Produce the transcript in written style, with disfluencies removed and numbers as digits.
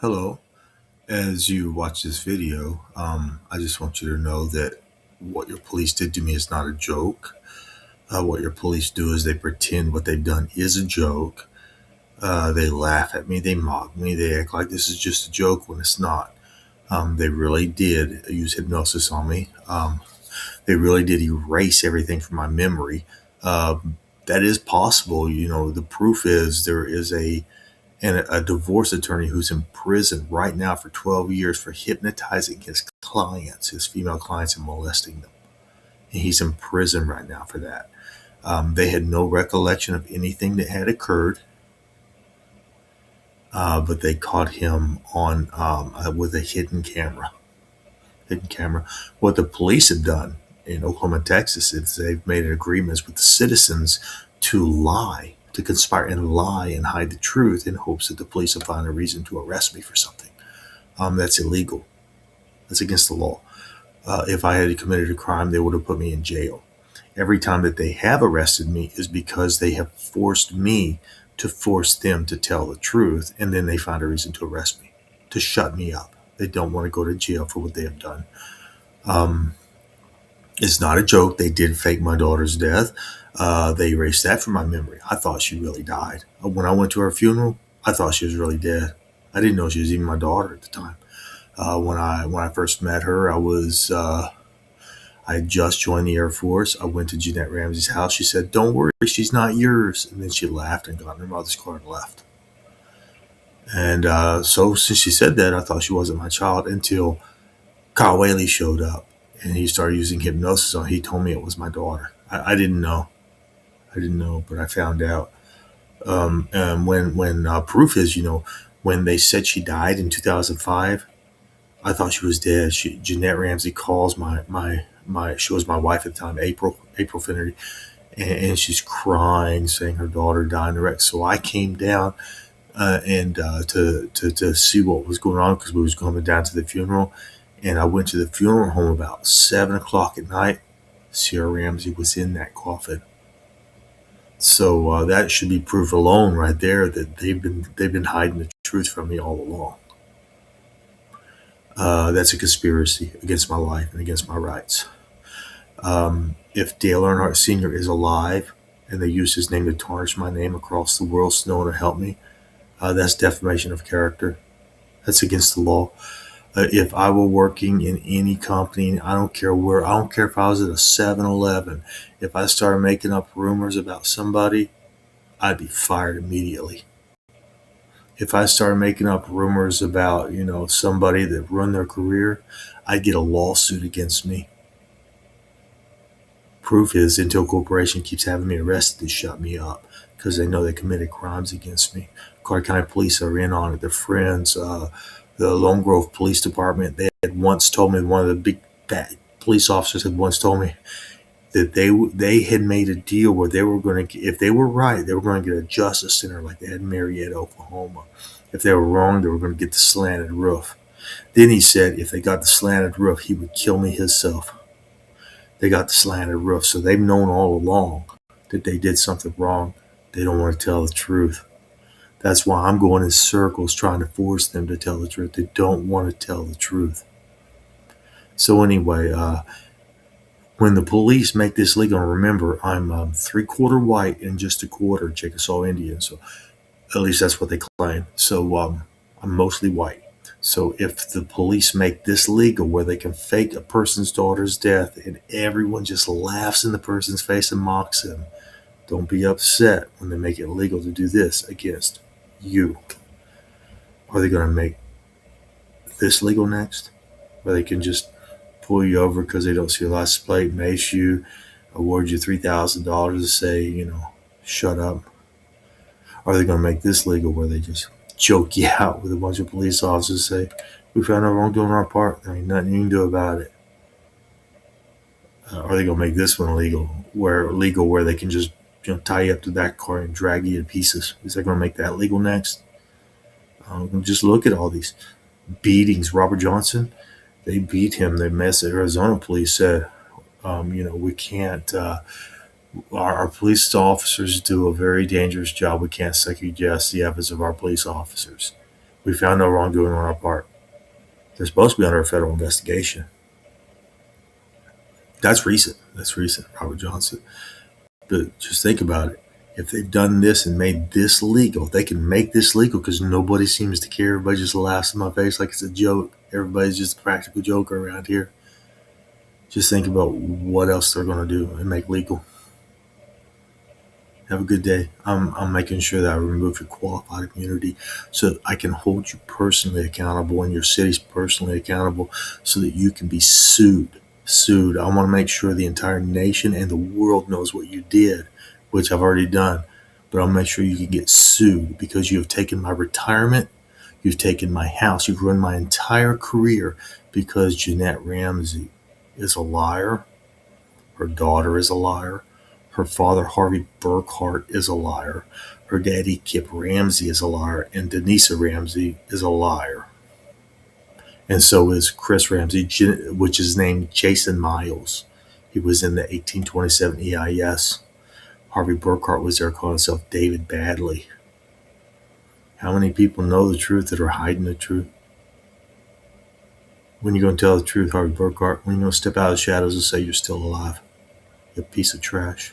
Hello. As you watch this video, I just want you to know that what your police did to me is not a joke. What your police do is they pretend what they've done is a joke. They laugh at me, they mock me, they act like this is just a joke when it's not. They really did use hypnosis on me. They really did erase everything from my memory. That is possible. The proof is there is a divorce attorney who's in prison right now for 12 years for hypnotizing his clients, his female clients, and molesting them. And he's in prison right now for that. They had no recollection of anything that had occurred, but they caught him on with a hidden camera. Hidden camera. What the police have done in Oklahoma and Texas is they've made agreements with the citizens to lie, to conspire and lie and hide the truth in hopes that the police will find a reason to arrest me for something. That's illegal. That's against the law. If I had committed a crime, they would have put me in jail. Every time that they have arrested me is because they have forced me to force them to tell the truth, and then they find a reason to arrest me, to shut me up. They don't want to go to jail for what they have done. Um, it's not a joke. They did fake my daughter's death. They erased that from my memory. I thought she really died. When I went to her funeral, I thought she was really dead. I didn't know she was even my daughter at the time. When I first met her, I had just joined the Air Force. I went to Jeanette Ramsey's house. She said, "Don't worry, she's not yours." And then she laughed and got in her mother's car and left. And so since she said that, I thought she wasn't my child until Kyle Whaley showed up and he started using hypnosis on. He told me it was my daughter. I didn't know. I didn't know, but I found out. And when proof is, when they said she died in 2005, I thought she was dead. Jeanette Ramsey calls she was my wife at the time, April Finnerty, and she's crying, saying her daughter died in a wreck. So I came down and to see what was going on because we was coming down to the funeral, and I went to the funeral home about 7 o'clock at night. Sierra Ramsey was in that coffin. So that should be proof alone, right there, that they've been hiding the truth from me all along. That's a conspiracy against my life and against my rights. If Dale Earnhardt Sr. is alive and they use his name to tarnish my name across the world so no one will help me, that's defamation of character. That's against the law. If I were working in any company, I don't care where, I don't care if I was at a 7-Eleven, if I started making up rumors about somebody, I'd be fired immediately. If I started making up rumors about, somebody that run their career, I'd get a lawsuit against me. Proof is Intel Corporation keeps having me arrested to shut me up because they know they committed crimes against me. Clark County Police are in on it. Their friends, the Lone Grove Police Department, they had once told me, one of the big bad police officers had once told me that they had made a deal where they were going to, if they were right, they were going to get a justice center like they had in Marietta, Oklahoma. If they were wrong, they were going to get the slanted roof. Then he said if they got the slanted roof, he would kill me himself. They got the slanted roof, so they've known all along that they did something wrong. They don't want to tell the truth. That's why I'm going in circles trying to force them to tell the truth. They don't want to tell the truth. So anyway, when the police make this legal, remember I'm 3/4 white and just a quarter Chickasaw Indian. So at least that's what they claim. So I'm mostly white. So if the police make this legal where they can fake a person's daughter's death and everyone just laughs in the person's face and mocks him, don't be upset when they make it legal to do this against you. Are they going to make this legal next? Where they can just pull you over because they don't see your license plate, mace you, award you $3,000 to say, shut up? Or are they going to make this legal where they just choke you out with a bunch of police officers and say, "We found no wrongdoing on our part. There ain't nothing you can do about it"? Are they going to make this one legal where they can just tie you up to that car and drag you to pieces? Is they going to make that legal next? Just look at all these beatings. Robert Johnson, they beat him. The Arizona police said, we can't. Our police officers do a very dangerous job. We can't second guess the efforts of our police officers. We found no wrongdoing on our part. They're supposed to be under a federal investigation. That's recent. That's recent, Robert Johnson. But just think about it. If they've done this and made this legal, they can make this legal because nobody seems to care. Everybody just laughs in my face like it's a joke. Everybody's just a practical joker around here. Just think about what else they're going to do and make legal. Have a good day. I'm making sure that I remove your qualified immunity so that I can hold you personally accountable and your city's personally accountable so that you can be sued. Sued. I want to make sure the entire nation and the world knows what you did, which I've already done. But I'll make sure you can get sued because you have taken my retirement, you've taken my house, you've ruined my entire career because Jeanette Ramsey is a liar. Her daughter is a liar. Her father, Harvey Burkhart, is a liar. Her daddy, Kip Ramsey, is a liar. And Denisa Ramsey is a liar. And so is Chris Ramsey, which is named Jason Miles. He was in the 1827 EIS. Harvey Burkhart was there calling himself David Badley. How many people know the truth that are hiding the truth? When are you going to tell the truth, Harvey Burkhart? When are you going to step out of the shadows and say you're still alive? You piece of trash.